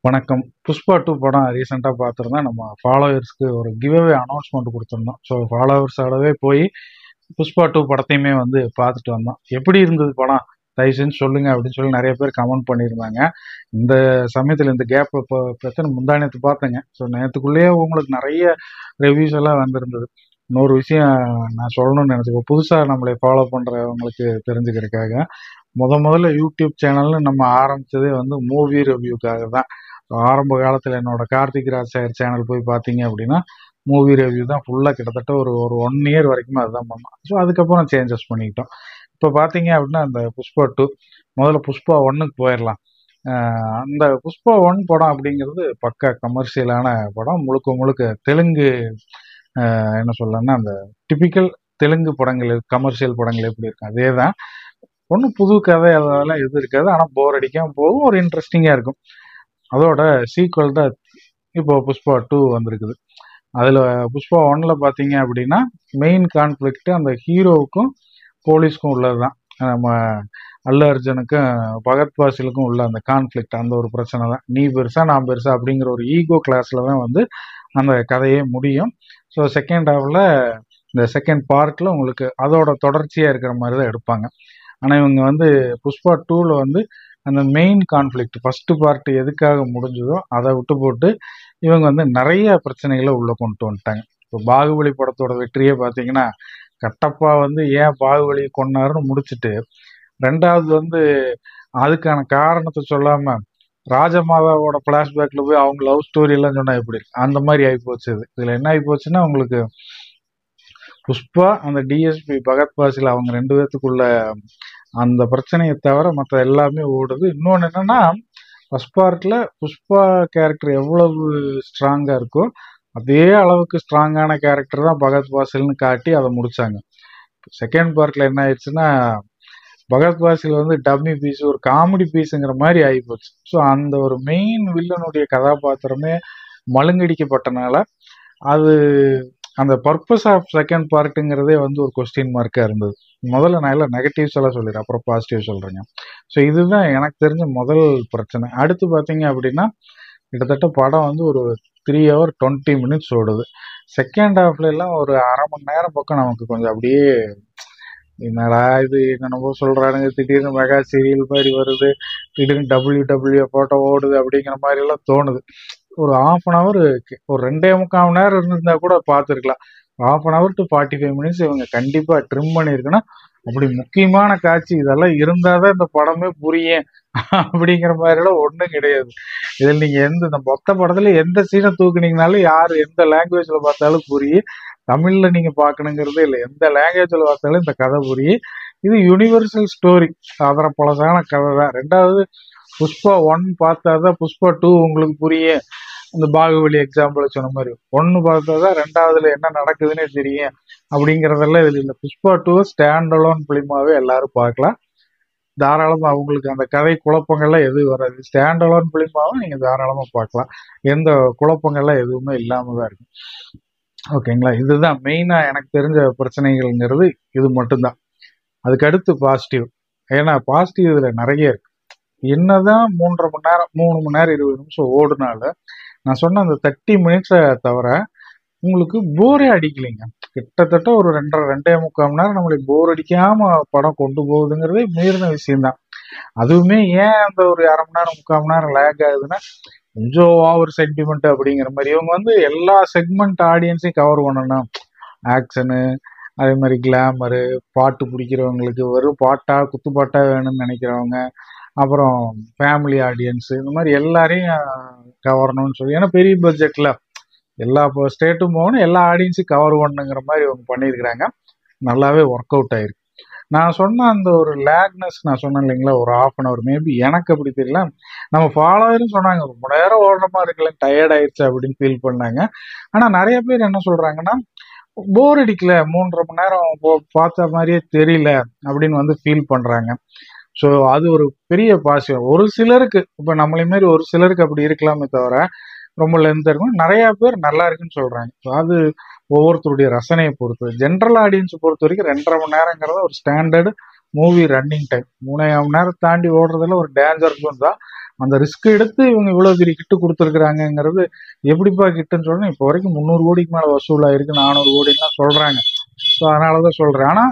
வணக்கம். புஷ்பா 2 படம் ரீசெண்டா பார்த்துருந்தேன். நம்ம ஃபாலோவர்ஸ்க்கு ஒரு கிவ் அவே அனௌன்ஸ்மெண்ட் குடுத்துருந்தோம். ஸோ ஃபாலோவர்ஸோடவே போய் புஷ்பா 2 படத்தையுமே வந்து பார்த்துட்டு வந்தோம். எப்படி இருந்தது படம்? தயவு செஞ்சு சொல்லுங்க அப்படின்னு சொல்லி நெறைய பேர் கமெண்ட் பண்ணியிருந்தாங்க. இந்த சமயத்துல இந்த கேப் இப்போ எத்தன முந்தா நேத்து பார்த்தேங்க. ஸோ நேத்துக்குள்ளேயே உங்களுக்கு நெறைய ரிவ்யூஸ் எல்லாம் வந்திருந்தது. இன்னொரு விஷயம் நான் சொல்லணும்னு நெனச்சேன். புதுசா நம்மளை ஃபாலோ பண்றவங்களுக்கு தெரிஞ்சுக்கிறதுக்காக, முதல்ல யூடியூப் சேனல்னு நம்ம ஆரம்பிச்சதே வந்து மூவி ரிவ்யூக்காக தான். ஆரம்ப காலத்துல என்னோட கார்த்திக் ராஜ் சார் சேனல் போய் பார்த்தீங்க அப்படின்னா, மூவி ரிவ்யூ தான் ஃபுல்லா கிட்டத்தட்ட ஒரு ஒரு 1 இயர் வரைக்குமே அதுதான் பண்ணோம். ஸோ அதுக்கப்புறம் சேஞ்சஸ் பண்ணிக்கிட்டோம். இப்போ பார்த்தீங்க அப்படின்னா, அந்த புஷ்பா 2 முதல்ல புஷ்பா 1க்கு போயிரலாம். அந்த புஷ்பா 1 படம் அப்படிங்கிறது பக்கா கமர்ஷியலான படம். முழுக்க முழுக்க தெலுங்கு என்ன சொல்லலாம்னா, அந்த டிபிக்கல் தெலுங்கு படங்கள் கமர்ஷியல் படங்கள் எப்படி இருக்கும் அதே தான். ஒன்றும் புது கதை அதெல்லாம் எதுவும் இருக்காது. ஆனால் போர் அடிக்காம போகும். ஒரு இன்ட்ரெஸ்டிங்காக இருக்கும். அதோட சீக்வல் தான் இப்போ புஷ்பா 2 வந்திருக்குது. அதுல புஷ்பா 1ல பாத்தீங்க அப்படின்னா மெயின் கான்ஃபிளிக்ட் அந்த ஹீரோவுக்கும் போலீஸ்க்கும் உள்ளதுதான். நம்ம அல்லு அர்ஜுனுக்கும் பகத் பாசிலுக்கும் உள்ள அந்த கான்ஃபிளிக்ட், அந்த ஒரு பிரச்சனை தான். நீ பெருசா நான் பெருசா அப்படிங்கிற ஒரு ஈகோ கிளாஸ்ல தான் வந்து அந்த கதையே முடியும். ஸோ செகண்ட் ஹாஃப்ல இந்த செகண்ட் பார்ட்ல உங்களுக்கு அதோட தொடர்ச்சியா இருக்கிற மாதிரி தான் எடுப்பாங்க. ஆனா இவங்க வந்து புஷ்பா 2ல வந்து அந்த மெயின் கான்ஃபிளிக்ட் ஃபர்ஸ்ட் பார்ட் எதுக்காக முடிஞ்சதோ அதை விட்டு போட்டு இவங்க வந்து நிறைய பிரச்சனைகளை உள்ள கொண்டு வந்துட்டாங்க. இப்போ பாகுபலி படத்தோட வெற்றியே பார்த்தீங்கன்னா, கட்டப்பா வந்து ஏன் பாகுபலி கொன்னாருன்னு முடிச்சுட்டு, ரெண்டாவது வந்து அதுக்கான காரணத்தை சொல்லாம ராஜமாதாவோட பிளாஷ்பேக்ல போய் அவங்க லவ் ஸ்டோரி எல்லாம் சொன்னா எப்படி இருக்கு? அந்த மாதிரி ஆகி போச்சு. இதுல என்ன ஆகி போச்சுன்னா, உங்களுக்கு புஷ்பா அந்த டிஎஸ்பி பகத் பாசில் அவங்க ரெண்டு பேர்த்துக்குள்ள அந்த பிரச்சனையை தவிர மற்ற எல்லாமே ஓடுது. இன்னொன்று என்னன்னா, ஃபர்ஸ்ட் பார்ட்ல புஷ்பா கேரக்டர் எவ்வளவு ஸ்ட்ராங்கா இருக்கோ அதே அளவுக்கு ஸ்ட்ராங்கான கேரக்டர் தான் பகத் பாசில்னு காட்டி அதை முடிச்சாங்க. செகண்ட் பார்ட்ல என்ன ஆயிடுச்சுன்னா, பகத் பாசில் வந்து டம்மி பீஸ், ஒரு காமெடி பீஸுங்கிற மாதிரி ஆகிப்போச்சு. ஸோ அந்த ஒரு மெயின் வில்லனுடைய கதாபாத்திரமே மழுங்கடிக்கப்பட்டனால அது அந்த பர்பஸ் ஆஃப் செகண்ட் பார்ட்டுங்கிறதே வந்து ஒரு கொஸ்டின் மார்க்கா இருந்தது. முதல்ல நான் எல்லாம் நெகட்டிவ்ஸ் எல்லாம் சொல்லிடுறேன், அப்புறம் பாசிட்டிவ் சொல்றேங்க. ஸோ இதுதான் எனக்கு தெரிஞ்ச முதல் பிரச்சனை. அடுத்து பார்த்தீங்க அப்படின்னா, கிட்டத்தட்ட படம் வந்து ஒரு 3 hours 20 minutes ஓடுது. செகண்ட் ஹாஃப்ல எல்லாம் ஒரு அரை மணி நேரம் பக்கம் நமக்கு கொஞ்சம் அப்படியே என்னடா இது என்னென்னவோ சொல்றானுங்க, திடீர்னு மெகா சீரியல் மாதிரி வருது, திடீர்னு டபிள்யூ போட்டோ ஓடுது அப்படிங்கிற மாதிரி எல்லாம் தோணுது. ஒரு ½ ஒரு 2.75 மணி நேரம் இருந்திருந்தா கூட பார்த்துருக்கலாம். ½ to 45 minutes இவங்க கண்டிப்பா ட்ரிம் பண்ணியிருக்கணும். அப்படி முக்கியமான காட்சி இதெல்லாம் இருந்தாதான் இந்த படமே புரியும் அப்படிங்கிற மாதிரி எல்லாம் ஒண்ணும் கிடையாது. இதில் நீங்க இந்த மொத்த படத்துல எந்த சீனை தூக்குனீங்கனாலும் யாரு எந்த லாங்குவேஜ்ல பார்த்தாலும் புரியும். தமிழ்ல நீங்க பார்க்கணுங்கிறதே இல்லை, எந்த லாங்குவேஜ்ல பார்த்தாலும் இந்த கதை புரியும். இது யூனிவர்சல் ஸ்டோரி, அதர பழசான கதை தான். ரெண்டாவது, புஷ்பா 1 பார்த்தாதான் புஷ்பா 2 உங்களுக்கு புரியும். இந்த பாகுபலி எக்ஸாம்பிள் சொன்ன மாதிரி 1 பார்த்தாதான் ரெண்டாவதுல என்ன நடக்குதுன்னே தெரியும் அப்படிங்கறதெல்லாம் இதுல இல்லை. புஷ்பா 2 ஸ்டாண்ட் அலோன் பிலிமாவே எல்லாரும் பார்க்கலாம். தாராளமா அவங்களுக்கு அந்த கதை குழப்பங்கள்லாம் எதுவும் வராது. ஸ்டாண்ட் அலோன் பிலிமாவும் நீங்க தாராளமா பார்க்கலாம். எந்த குழப்பங்கள்லாம் எதுவுமே இல்லாம தான் இருக்கும். ஓகேங்களா? இதுதான் மெயினா எனக்கு தெரிஞ்ச பிரச்சனைகள்ங்கிறது இது மட்டும்தான். அதுக்கு அடுத்து பாசிட்டிவ். ஏன்னா பாசிட்டிவ் இதுல நிறைய இருக்கு. என்னதான் 3.5 மணி நேரம் 3 மணி நேரம் 20 நிமிஷம் ஓடுனால நான் சொன்ன அந்த 30 minutes தவிர உங்களுக்கு போரே அடிக்கலைங்க. கிட்டத்தட்ட ஒரு 2.5 2.75 மணி நேரம் நம்மளுக்கு போர் அடிக்காம படம் கொண்டு போகுதுங்கிறதே மீறின விஷயம்தான். அதுவுமே ஏன் அந்த ஒரு அரை மணி நேரம் 3/4 மணி நேரம் லேக் ஆகுதுன்னா, கொஞ்சம் ஓவர் சென்டிமெண்ட் அப்படிங்கிற மாதிரி இவங்க வந்து எல்லா செக்மெண்ட் ஆடியன்ஸையும் கவர் பண்ணணும். ஆக்ஷனு, அதே மாதிரி கிளாமரு, பாட்டு பிடிக்கிறவங்களுக்கு வெறும் பாட்டா குத்துப்பாட்டா வேணும்னு நினைக்கிறவங்க, அப்புறம் ஃபேமிலி ஆடியன்ஸ், இந்த மாதிரி எல்லாரையும் கவரணும்னு சொல்லி, ஏன்னா பெரிய பட்ஜெட்ல எல்லா ஸ்டேட்டும் போகணும், எல்லா ஆடியன்ஸையும் கவர் பண்ணுங்கிற மாதிரி அவங்க பண்ணியிருக்கிறாங்க. நல்லாவே ஒர்க் அவுட் ஆயிருக்கு. நான் சொன்ன அந்த ஒரு லேக்னஸ் நான் சொன்னேன் இல்லைங்களா, ஒரு ½ மேபி எனக்கு அப்படி தெரியல. நம்ம ஃபாலோவரும் சொன்னாங்க, ரொம்ப நேரம் ஓடுற மாதிரி இருக்குல்ல, டயர்ட் ஆயிடுச்சு அப்படின்னு ஃபீல் பண்ணாங்க. ஆனா நிறைய பேர் என்ன சொல்றாங்கன்னா, போர் அடிக்கல, 3.5 மணி நேரம் பார்த்த மாதிரியே தெரியல அப்படின்னு வந்து ஃபீல் பண்றாங்க. ஸோ அது ஒரு பெரிய பாசிட்டிவ். ஒரு சிலருக்கு, இப்போ நம்மளை மாதிரி ஒரு சிலருக்கு அப்படி இருக்கலாமே தவிர ரொம்ப லென்த் இருக்கும். நிறைய பேர் நல்லா இருக்குன்னு சொல்றாங்க. ஸோ அது ஒவ்வொருத்தருடைய ரசனையை பொறுத்து. ஜென்ரல் ஆடியன்ஸ் பொறுத்த வரைக்கும் 2.5 மணி நேரங்கிறத ஒரு ஸ்டாண்டர்டு மூவி ரன்னிங் டைம் 3.5 மணி நேரம் தாண்டி ஓடுறதுல ஒரு டேஞ்சர் ஜோன் தான். அந்த ரிஸ்க் எடுத்து இவங்க இவ்வளவு பெரிய கிட்டு கொடுத்துருக்குறாங்கிறது எப்படிப்பா கிட்டுன்னு சொல்றேன். இப்போ வரைக்கும் 300 கோடிக்கு மேல வசூலாயிருக்கு, 400 கோடிலாம் சொல்றாங்க. ஸோ அதனாலதான் சொல்றேன். ஆனா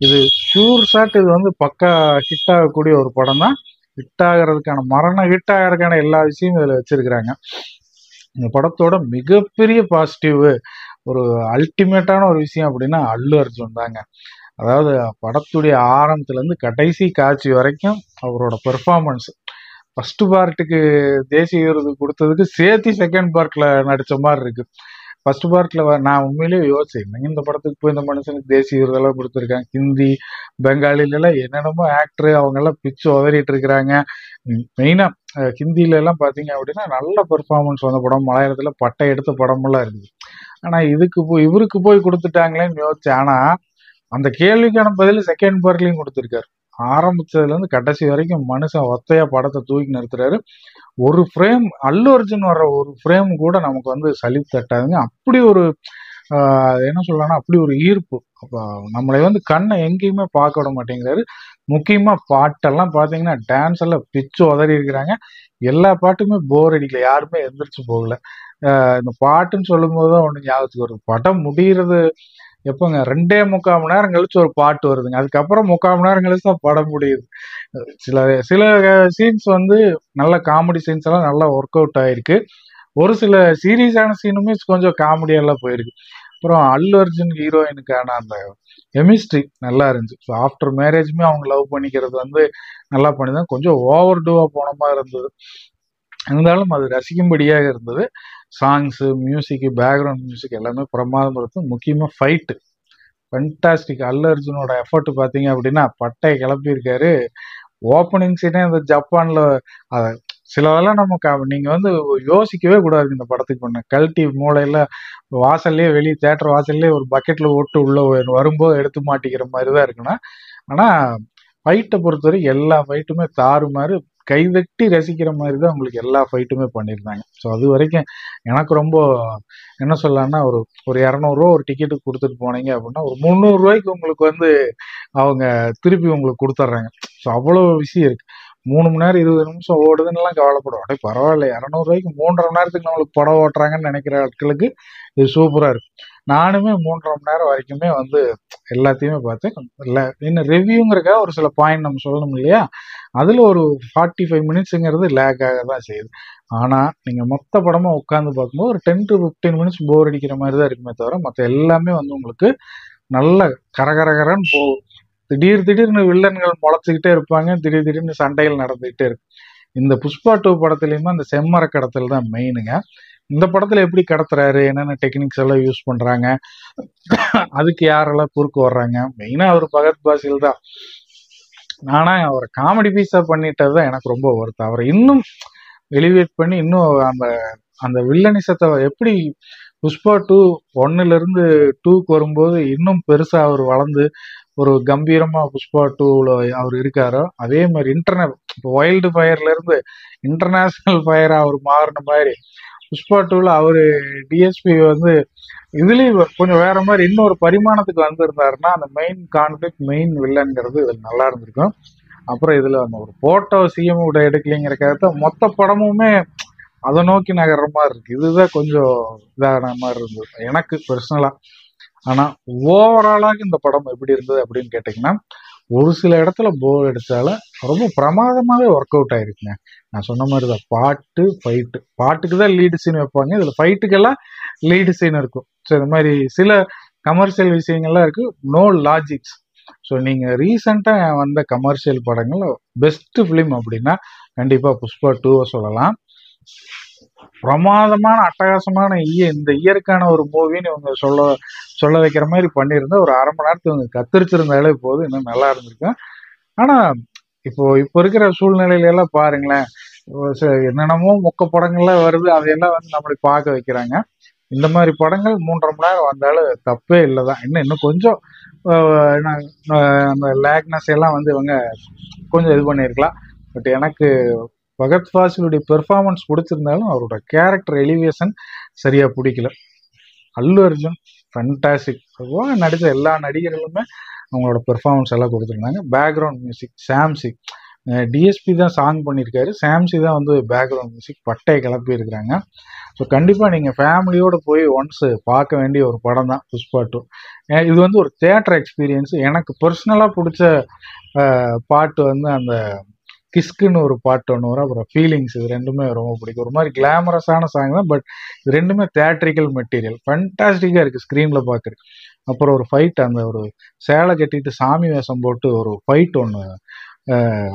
இது ஷூர் ஷாட் இது வந்து பக்கா ஹிட் ஆகக்கூடிய ஒரு படம் தான். ஹிட் ஆகிறதுக்கான ஹிட் ஆகிறதுக்கான எல்லா விஷயமும் இதுல வச்சிருக்கிறாங்க. இந்த படத்தோட மிகப்பெரிய பாசிட்டிவ், ஒரு அல்டிமேட்டான ஒரு விஷயம் அப்படின்னா அல்லு அர்ஜுன் தாங்க. அதாவது படத்துடைய ஆரம்பத்துல இருந்து கடைசி காட்சி வரைக்கும் அவரோட பெர்ஃபார்மன்ஸ், ஃபர்ஸ்ட் பார்ட்டுக்கு தேசிய விருது கொடுத்ததுக்கு சேர்த்து செகண்ட் பார்ட்ல நடிச்ச மாதிரி இருக்கு. ஃபர்ஸ்ட் பார்ட்ல நான் உண்மையிலேயே யோசிச்சேன், இந்த படத்துக்கு போய் இந்த மனுஷனுக்கு தேசிய விருதெல்லாம் கொடுத்துருக்காங்க. ஹிந்தி பெங்காலில எல்லாம் என்னென்னமோ ஆக்டர் அவங்க எல்லாம் பிச்சு உதறிட்டு இருக்கிறாங்க. மெயினா ஹிந்தில எல்லாம் பாத்தீங்க அப்படின்னா நல்ல பெர்ஃபார்மன்ஸ் வந்த படம், மலையாளத்துல பட்டை எடுத்த படமெல்லாம் இருக்குது. ஆனா இவருக்கு போய் கொடுத்துட்டாங்களேன்னு யோசிச்சேன். ஆனா அந்த கேள்விக்கான பதில் செகண்ட் பார்ட்லயும் கொடுத்துருக்காரு. ஆரம்பிச்சதுல இருந்து கடைசி வரைக்கும் மனுஷன் ஒத்தையா படத்தை தூக்கி நிறுத்துறாரு. ஒரு ஃப்ரேம் அல்லு அர்ஜுன் வர்ற ஒரு ஃப்ரேம் கூட நமக்கு வந்து சலிப்பு தட்டாதுங்க. அப்படி ஒரு என்ன சொல்லலாம்னா அப்படி ஒரு ஈர்ப்பு. அப்ப நம்மளை வந்து கண்ணை எங்கேயுமே பார்க்க விட மாட்டேங்கிறாரு. முக்கியமா பாட்டெல்லாம் பாத்தீங்கன்னா டான்ஸ் எல்லாம் பிச்சு உதறி இருக்கிறாங்க. எல்லா பாட்டுமே போர் அடிக்கல, யாருமே எந்திரிச்சு போகல. இந்த பாட்டுன்னு சொல்லும் போதுதான் ஒண்ணு ஞாபகத்துக்கு வருது. படம் முடிகிறது எப்போங்க, 2.75 மணி நேரம் கழிச்சு ஒரு பாட்டு வருதுங்க. அதுக்கப்புறம் 3/4 மணி நேரம் கழிச்சு தான் படம் முடியுது. சில சில சீன்ஸ் வந்து நல்ல காமெடி சீன்ஸ் எல்லாம் நல்லா ஒர்க் அவுட் ஆயிருக்கு. ஒரு சில சீரியஸான சீனுமே கொஞ்சம் காமெடியெல்லாம் போயிருக்கு. அப்புறம் அல்லு அர்ஜுன் ஹீரோயினுக்கான அந்த கெமிஸ்ட்ரி நல்லா இருந்துச்சு. ஸோ ஆஃப்டர் மேரேஜுமே அவங்க லவ் பண்ணிக்கிறது வந்து நல்லா பண்ணிதான். கொஞ்சம் ஓவர் டூவா போன மாதிரி இருந்தது, இருந்தாலும் அது ரசிக்கும்படியாக இருந்தது. சாங்ஸு, மியூசிக்கு, பேக்ரவுண்ட் மியூசிக் எல்லாமே பிரமாதம் இருக்கும். முக்கியமாக ஃபைட்டு ஃபண்டாஸ்டிக். அல்லு அர்ஜுனோட எஃபர்ட் பார்த்தீங்க அப்படின்னா பட்டை கிளப்பியிருக்காரு. ஓப்பனிங் சீனே இந்த ஜப்பான்ல அதை சிலதெல்லாம் நீங்க வந்து யோசிக்கவே கூடாது. இந்த படத்துக்கு பண்ண கல்ட்டி மூளையில வாசல்லே வெளியே தேட்டர் வாசல்லே ஒரு பக்கெட்ல ஓட்டு உள்ள வரும்போது எடுத்து மாட்டிக்கிற மாதிரி தான் இருக்குன்னா. ஆனா ஃபைட்டை பொறுத்தவரை எல்லா ஃபைட்டுமே தாறுமாறு, கைதட்டி ரசிக்கிற மாதிரி தான் உங்களுக்கு எல்லா ஃபைட்டுமே பண்ணியிருந்தாங்க. ஸோ அது வரைக்கும் எனக்கு ரொம்ப என்ன சொல்லலாம்னா ஒரு ஒரு 200 ஒரு டிக்கெட்டுக்கு கொடுத்துட்டு போனீங்க அப்படின்னா ஒரு 300 ரூபாய்க்கு உங்களுக்கு வந்து அவங்க திருப்பி உங்களுக்கு கொடுத்துட்றாங்க. ஸோ அவ்வளோ விஷயம் இருக்கு. 3 மணி நேரம் 20 நிமிஷம் ஓடுதுன்னுலாம் கவலைப்படும். அப்படியே பரவாயில்ல, 200 ரூபாய்க்கு 3.5 மணி நேரத்துக்கு நம்மளுக்கு படம் ஓட்டுறாங்கன்னு நினைக்கிற ஆட்களுக்கு இது சூப்பரா இருக்கு. நானுமே 3.5 மணி நேரம் வரைக்குமே வந்து எல்லாத்தையுமே பார்த்தேன். இன்னும் ரிவ்யூங்கிறக்காக ஒரு சில பாயிண்ட் நம்ம சொல்லணும் இல்லையா, அதுல ஒரு 45 மினிட்ஸுங்கிறது லேக் ஆக தான் செய்யுது. ஆனா நீங்க மொத்த படமா உட்காந்து பார்க்கும்போது ஒரு 10 to 15 மினிட்ஸ் போர் அடிக்கிற மாதிரி தான் இருக்குமே தவிர மற்ற எல்லாமே வந்து உங்களுக்கு நல்ல கரகரகரன்னு போகும். திடீர்னு வில்லன்கள் முளைச்சிக்கிட்டே இருப்பாங்க, திடீர்னு சண்டைகள் நடந்துகிட்டே இருக்கு. இந்த புஷ்பா 2 படத்துலயுமே அந்த செம்மர கடத்தல் தான் மெயினுங்க. இந்த படத்துல எப்படி கடத்துறாரு, என்னென்ன டெக்னிக்ஸ் எல்லாம் யூஸ் பண்றாங்க, அதுக்கு யாரெல்லாம் குறுக்கு வர்றாங்க, மெயினா அவர் பகத் பாசில் தான். ஆனா அவரை காமெடி பீஸா பண்ணிட்டது தான் எனக்கு ரொம்ப வருத்தம். அவரை இன்னும் எலிவேட் பண்ணி இன்னும் அந்த அந்த வில்லனிசத்தை எப்படி புஷ்பா 2 1ல இருந்து 2க்கு வரும்போது இன்னும் பெருசா அவர் வளர்ந்து ஒரு கம்பீரமா புஷ்பா 2ல அவர் இருக்காரோ, அதே மாதிரி இப்போ வைல்டு ஃபயர்ல இருந்து இன்டர்நேஷனல் ஃபயரா அவர் மாறின மாதிரி புஷ்பா 2ல அவரு டிஎஸ்பி வந்து இதுலயும் கொஞ்சம் வேற மாதிரி இன்னொரு பரிமாணத்துக்கு வந்திருந்தாருன்னா அந்த மெயின் கான்ஃபிளிக்ட், மெயின் வில்லன்கிறது இதுல நல்லா இருந்திருக்கும். அப்புறம் இதுல அந்த ஒரு போட்டோ சிஎம் கூட எடுக்கலைங்கிறக்காக மொத்த படமுமே அதை நோக்கி நகர்ற மாதிரி இருக்கு. இதுதான் கொஞ்சம் இதான மாதிரி இருந்தது எனக்கு பர்சனலா. ஆனா ஓவராலாக இந்த படம் எப்படி இருந்தது அப்படின்னு கேட்டீங்கன்னா, ஒரு சில இடத்துல போர் அடிச்சாலும் ரொம்ப பிரமாதமாவே ஒர்க் அவுட் ஆயிருக்குங்க. நான் சொன்ன மாதிரிதான் பாட்டுக்கு தான் லீடு சீன் வைப்பாங்க, இதுல ஃபைட்டுக்கெல்லாம் லீடு சீன் இருக்கும். ஸோ இந்த மாதிரி சில கமர்ஷியல் விஷயங்கள்லாம் இருக்கு, நோ லாஜிக்ஸ். ஸோ நீங்க ரீசெண்டா வந்த கமர்ஷியல் படங்கள் பெஸ்ட் ஃபிலிம் அப்படின்னா கண்டிப்பா புஷ்பா 2 சொல்லலாம். பிரமாதமான அட்டகாசமான இந்த இயற்கான ஒரு மூவின்னு இவங்க சொல்ல வைக்கிற மாதிரி பண்ணியிருந்தா ஒரு 1/2 மணி நேரத்துக்கு இவங்க கத்திரிச்சிருந்தாலே போதும், இன்னும் நல்லா இருந்திருக்கும். ஆனா இப்போ இருக்கிற சூழ்நிலையில எல்லாம் பாருங்களேன், என்னென்னமோ மொக்க படங்கள்லாம் வருது, அதையெல்லாம் வந்து நம்மளை பார்க்க வைக்கிறாங்க. இந்த மாதிரி படங்கள் 3.5 மணி நேரம் வந்தாலும் தப்பே இல்லைதான். இன்னும் கொஞ்சம் அந்த லேக்னஸ் எல்லாம் வந்து இவங்க கொஞ்சம் இது பண்ணியிருக்கலாம். பட் எனக்கு பகத் ஃபாசிலுடைய பெர்ஃபார்மன்ஸ் பிடிச்சிருந்தாலும் அவரோட கேரக்டர் எலிவேஷன் சரியா பிடிக்கல. அல்லு அர்ஜுன் ஃபண்டாஸ்டிக். நடித்த எல்லா நடிகர்களுமே அவங்களோட பெர்ஃபார்மன்ஸ் எல்லாம் கொடுத்துருந்தாங்க. பேக்ரவுண்ட் மியூசிக் சாம்சி, டிஎஸ்பி தான் சாங் பண்ணியிருக்காரு, சாம்சி தான் வந்து பேக்ரவுண்ட் மியூசிக் பட்டையை கிளப்பி இருக்கிறாங்க. ஸோ கண்டிப்பாக நீங்கள் ஃபேமிலியோடு போய் ஒன்ஸ் பார்க்க வேண்டிய ஒரு படம் தான் புஷ்பா 2. இது வந்து ஒரு தியேட்டர் எக்ஸ்பீரியன்ஸ். எனக்கு பர்சனலாக பிடிச்ச பாட்டு வந்து அந்த கிஸ்க்குன்னு ஒரு பாட்டு ஒன்று வரும், அப்புறம் ஃபீலிங்ஸ், இது ரெண்டுமே ரொம்ப பிடிக்கும். ஒரு மாதிரி கிளாமரஸான சாங் தான், பட் இது ரெண்டுமே தியேட்ரிக்கல் மெட்டீரியல், ஃபண்டாஸ்டிக்காக இருக்குது ஸ்க்ரீனில் பார்க்குறது. அப்புறம் ஒரு ஃபைட், அந்த ஒரு சேலை கட்டிட்டு சாமி வேஷம் போட்டு ஒரு ஃபைட் ஒன்று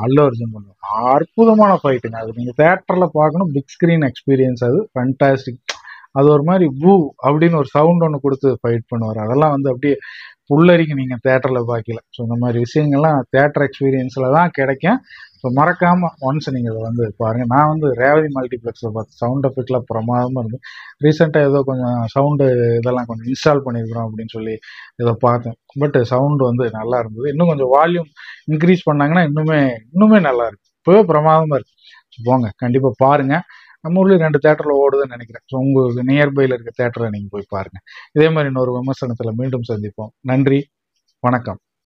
அல்லு அர்ஜுன் பண்ணுவாங்க, அற்புதமான ஃபைட்டுங்க. அது நீங்கள் தேட்டரில் பார்க்கணும், பிக் ஸ்க்ரீன் எக்ஸ்பீரியன்ஸ், அது ஃபண்டாஸ்டிக். அது ஒரு மாதிரி பூ அப்படின்னு ஒரு சவுண்ட் ஒன்று கொடுத்து ஃபைட் பண்ணுவார். அதெல்லாம் வந்து அப்படியே புல்லரிக்கு நீங்கள் தேட்டரில் பார்க்கல. ஸோ இந்த மாதிரி விஷயங்கள்லாம் தேட்டர் எக்ஸ்பீரியன்ஸில் தான் கிடைக்கும். ஸோ மறக்காமல் ஒன்ஸ் நீங்கள் இதை வந்து பாருங்கள். நான் வந்து ரேவதி மல்டிப்ளெக்ஸில் பார்த்து சவுண்ட் எஃபெக்ட்லாம் பிரமாதமாக இருந்து, ரீசெண்டாக ஏதோ கொஞ்சம் சவுண்டு இதெல்லாம் கொஞ்சம் இன்ஸ்டால் பண்ணியிருக்கிறோம் அப்படின்னு சொல்லி இதை பார்த்தேன். பட் சவுண்டு வந்து நல்லா இருந்தது. இன்னும் கொஞ்சம் வால்யூம் இன்க்ரீஸ் பண்ணாங்கன்னா இன்னுமே நல்லா இருக்கு. இப்போவே பிரமாதமாக இருக்கு. ஸோ போங்க, கண்டிப்பாக பாருங்கள். நம்ம ஊர்லேயும் 2 தேட்டரில் ஓடுதுன்னு நினைக்கிறேன். ஸோ உங்களுக்கு நியர்பையில் இருக்க தேட்டரை நீங்கள் போய் பாருங்கள். இதே மாதிரி இன்னொரு விமர்சனத்தில் மீண்டும் சந்திப்போம். நன்றி, வணக்கம்.